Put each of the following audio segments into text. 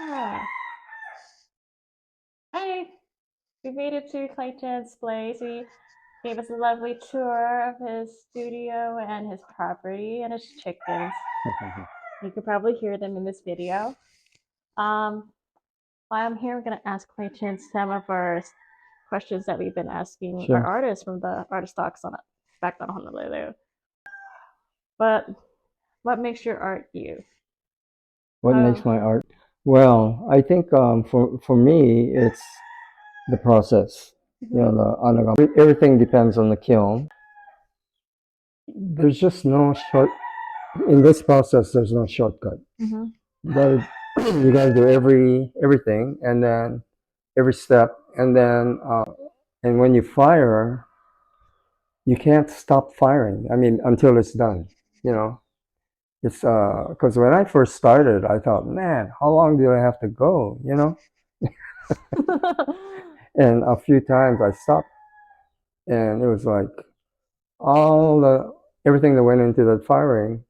Ah, hi, we made it to Clayton's place. He gave us a lovely tour of his studio and his property and his chickens. You could probably hear them in this video. Um, while I'm here, I'm going to ask Clayton some of our questions that we've been asking our Sure. artists from the artist talks on back on Honolulu. But what makes your art you? What Uh, makes my art? Well, I think for me, it's the process. You know, mhm, everything depends on the kiln. There's just no short in this process. There's no shortcut. mhm, You gotta you gotta do everything, and then every step, and when you fire, you can't stop firing. I mean, until it's done. You know, it's because when I first started, I thought, man, how long do I have to go? You know. And a few times I stopped, and it was like all the everything that went into that firing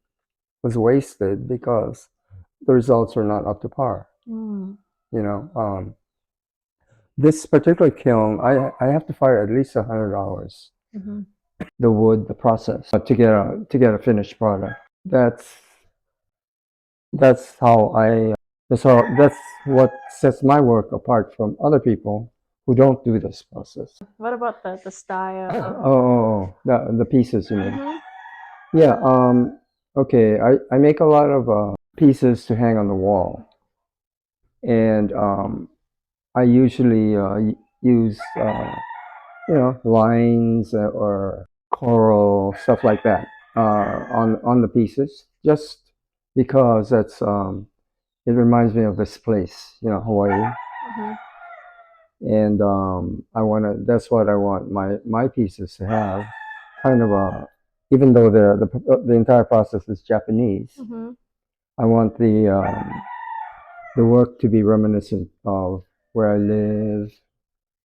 was wasted because the results were not up to par. mm, You know, this particular kiln, I have to fire at least 100 hours. mhm. The wood, the process to get a finished product. That's how that's what sets my work apart from other people who don't do this process. What about the style? The pieces you mean? Mhm. Yeah. Okay. I make a lot of pieces to hang on the wall, and I usually use lines or coral stuff like that on the pieces, just because it reminds me of this place, Hawaii, Mhm. and that's what I want my pieces to have, kind of a even though the entire process is Japanese. Mhm. I want the work to be reminiscent of where I live,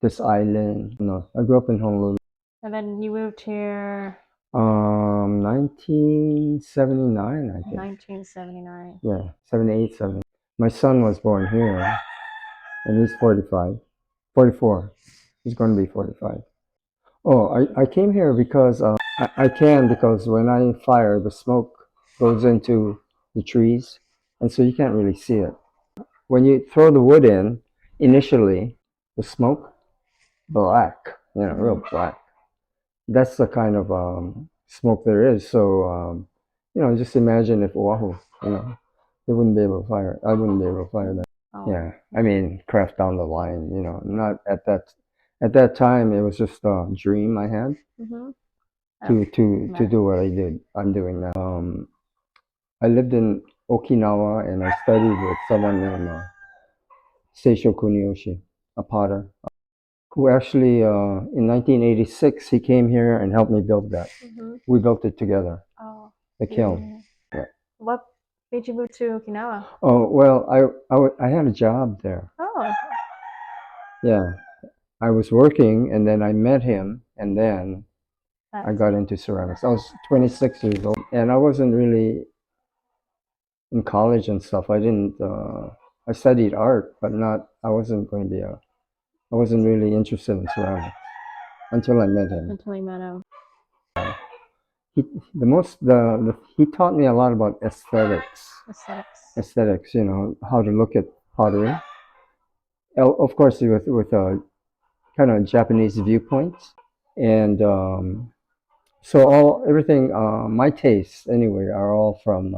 this island. No, I grew up in Honolulu. And then you moved here 1979, I in think. 1979. Yeah, 78, 70. My son was born here, and he's 45, 44. He's going to be 45. Oh, I came here because I can because when I fire, the smoke goes into the trees, and so you can't really see it. When you throw the wood in, initially, the smoke, black, real Mhm. black. That's the kind of smoke there is. So, just imagine if Oahu, they wouldn't be able to fire. I wouldn't be able to fire that. Oh. Yeah, I mean, craft down the line, not at that time. It was just a dream I had Mhm. Oh, to man. do what I'm doing now. I lived in Okinawa and I studied with someone named Seisho Kuniyoshi, a potter, who actually, in 1986, he came here and helped me build that. Mhm. We built it together, Oh. the kiln. Yeah. Yeah. What made you move to Okinawa? Oh, well, I had a job there. Oh, Yeah. I was working and then I met him and then I that's got into ceramics. I was 26 years old and I wasn't really in college and stuff. I studied art, but I wasn't going to I wasn't really interested in ceramics until I met him. until you met him. He he taught me a lot about Aesthetics. aesthetics, how to look at pottery. Of course, with a kind of Japanese viewpoint, and so everything, my tastes anyway, are all from.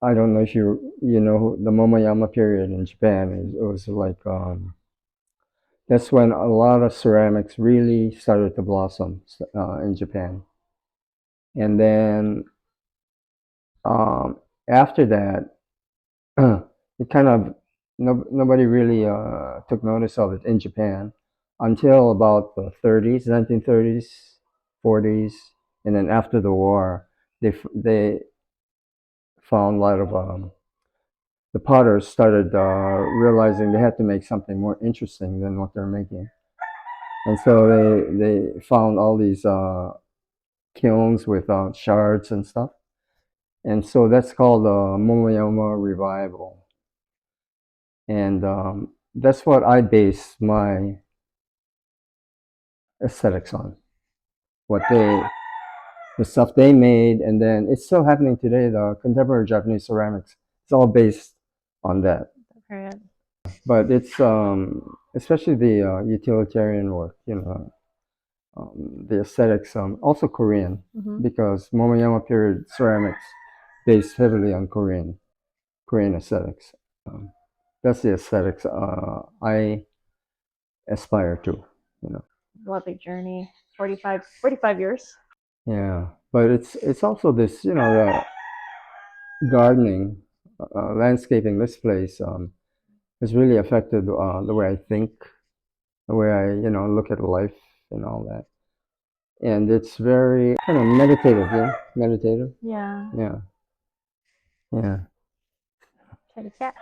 I don't know if you know the Momoyama period in Japan. It was like that's when a lot of ceramics really started to blossom in Japan, and then after that, it kind of nobody really took notice of it in Japan until about the 30s, 1930s, 40s, and then after the war, they found a lot of the potters started realizing they had to make something more interesting than what they're making, and so they found all these kilns with shards and stuff, and so that's called the Momoyama revival. and that's what I base my aesthetics on. What they, the stuff they made, and then it's still happening today. The contemporary Japanese ceramics, it's all based on that. Right. But it's especially the utilitarian work, the aesthetics, also Korean, Mm-hmm. because Momoyama period ceramics based heavily on Korean aesthetics. Um, that's the aesthetics I aspire to, you know. Lovely journey. 45 years. Yeah, but it's also this, the gardening, landscaping this place has really affected the way I think, the way I, look at life and all that. And it's very kind of meditative, yeah, meditative. Yeah. Yeah, yeah. Kitty cat.